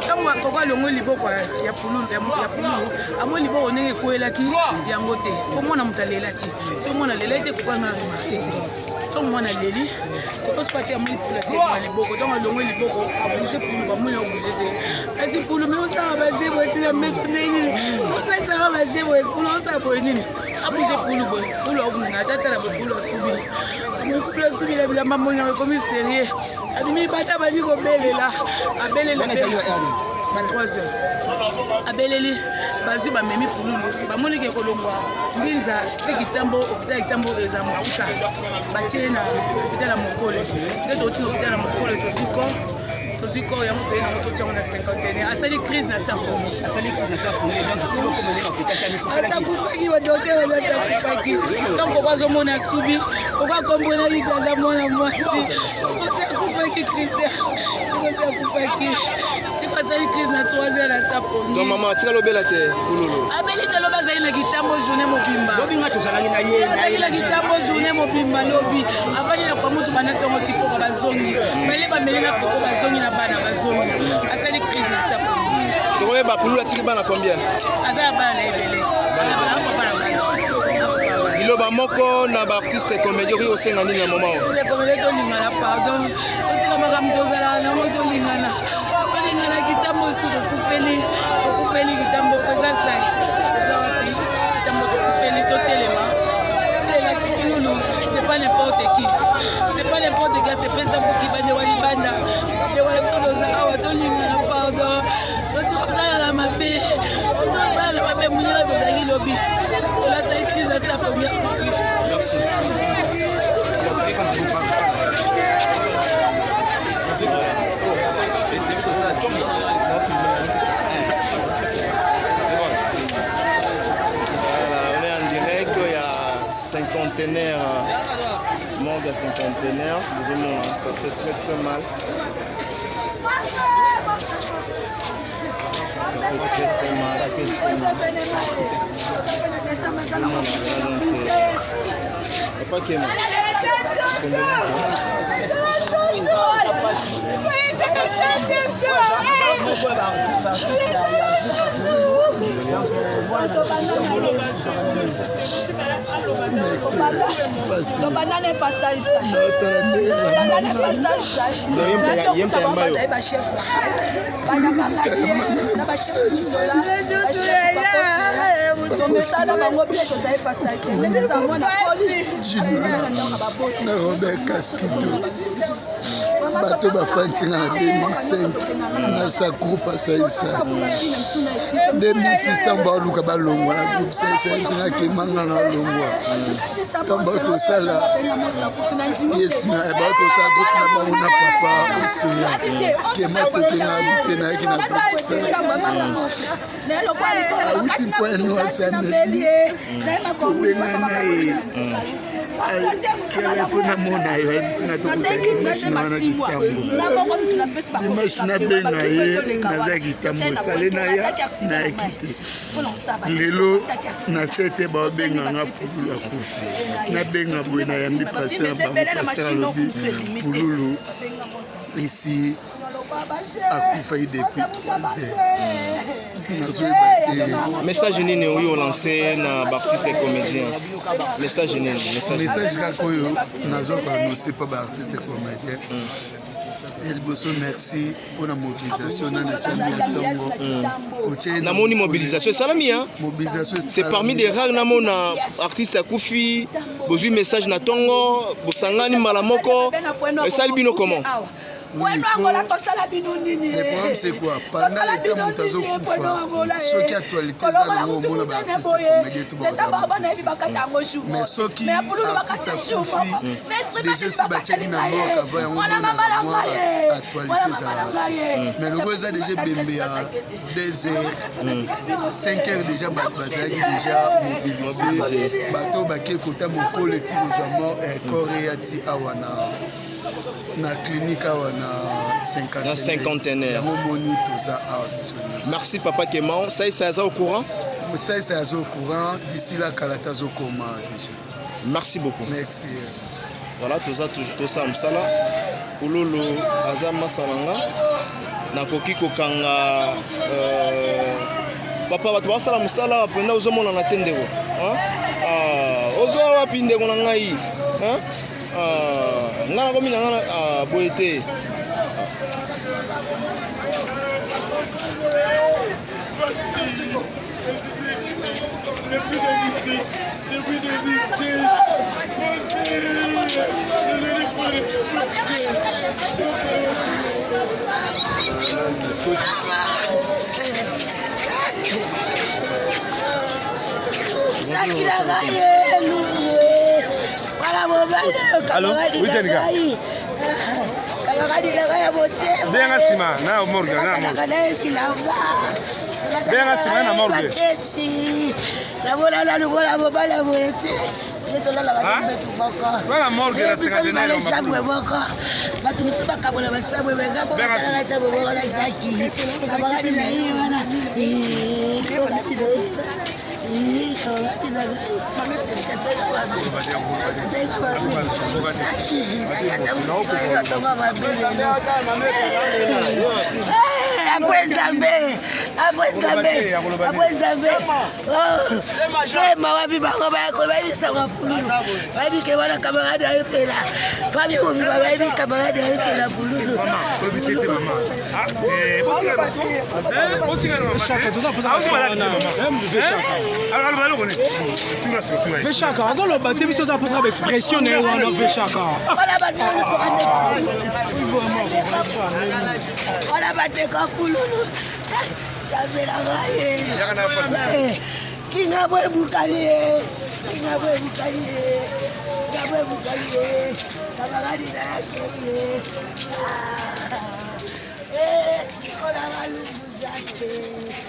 Tango pourquoi le ngoli boko ya pululu amo liboko ndenge koelaki yango te. Komona mutalelaki. So mona lelete pourquoi na remarqué. Donc moi na leli ko se passe amuli pour la tête na liboko donc le ngoli boko a bougé pour ba mona bougé te. Asi pour le mais ça va j'ai boiti na mettre nini. Ça va j'ai boiti pour ça pour nini. A bougé pour le ngana tata la pour le subi. Pour le subi la maman na comme sérieux. Adimi bata bali ko belela. A belela 23h. Abeleli bazu ba memi pululu ba moni ke kolongwa mbinza tikitambo opita kitambo eza musika batie na opita mokole ndeto ti opita mokole toziko ya moto ena moto tshanga na 50 asali crise na sa pongi donc ti boko moni application ni ko sala ki wa docteur wa sa kupaki donc ko bazo mona subi ko ba komprena ki kaza mona mwasi ko sa kupaki crise ko sa kupaki sika sali crise na 3h na sa pongi donc maman tika lobela te pululu abeli te loba zali na kitambo journée mobimba lobi nga tozalaki na ye na kitambo journée mobimba lobi avani na kwa mutu bana tongo tipo ka bazongi mele ba mele na koko bazongi na bana bazongi asali crise na sa pongi tokoye ba pululu atiki bana combien azala bana na ebele iloba moko na ba artiste comédien ko senga nini na moment o c'est comme les tolingana pardon totika makambo tozala na moto lingana olingana kitambo su kokufeli kitambo pesa sai kitambo kokufeli totelema la kitululu c'est pas n'importe qui c'est pesa pour qui bande wali banda de wala psoza awa tolingana pardon tozala la mabe munira tozali lobi la sai crise sa première merci on est en direct, il y a cinquantenaire, monde à cinquantenaire, ça fait très mal. Ça fait très mal. Pas qu'il bato bafantinga na 2005 na sa groupe asaisa 2006 ntango baluka balongwa na groupe saisa kemanga na longwa ntango bakosala piese na bakosala groupe na bango na papa oseya kema tokenga bute nayaki na groupe saisa awuti mpoeno asameli tobengana ye kelefona mona yo ayebisina tokutaki mashine wana kitambo imashine abenga ye naza kitambo efale naya nayaki te lelo na sete babenganga pululu akufi nabenga boye nayambi paster na bango paster alobi pululu isi akufa depuis 3 heures. Message nini oyo lancé na artiste et comédien. Message nini message kaka oyo nazoka annoncer pa ba artiste et comédien. Elboso merci pour la mobilisation na nasambi ntongo. Namoni mobilisation salami hein. Mobilisation c'est parmi des rares namona artiste akufi bozui message na tongo bosangani mala moko esali bino comment? Le problème c'est quoi? Pendant les temps où tu as souffert, ceux qui actualité ça le mot là artiste comédien tout bon. Mais ceux qui artiste akufi déjà si bachaki na moko avant on actualité ça. Mais le gros ça déjà bembe à 2h 5h déjà bazaki déjà mobilisé bato baké kota mokole ti ozamo Korea ti awana na clinique awana 50 moni toza. Merci papa Kéman, ça est au courant? Ça est au courant d'ici là kalata zo koma déjà. Merci beaucoup. Merci. Voilà, tout ça msala. Pululu azama salanga. nakoki kokanga papa bato basala mosala mpenda ozomonana te ndeko ozwa wapi ndeko na ngai ngai nakomi na ngai boye te Allô? Oui, Tenika. Bien asima na morgue na morgue. Bien asima na morgue. La bola la bola bola boete. Voilà morgue la cinquantenaire on va. Batu misiba kabola basabwe benga ko kala sabwe bola shaki. Abagadi na hiyo wana. Sema wapi bango bako babisa mapululu babike wana kamarade ayopela fami obi babi kamarade ayopela pululu Mama, probisete mama. Veshaka, azoloba te biso zapesa expression na wana veshaka. Wala bateka pululu. Tabela gaye. Kinga bwe bukaliye. Kinga bwe bukaliye. Kinga bwe bukaliye. Kamarade na yake. Ola galu zate.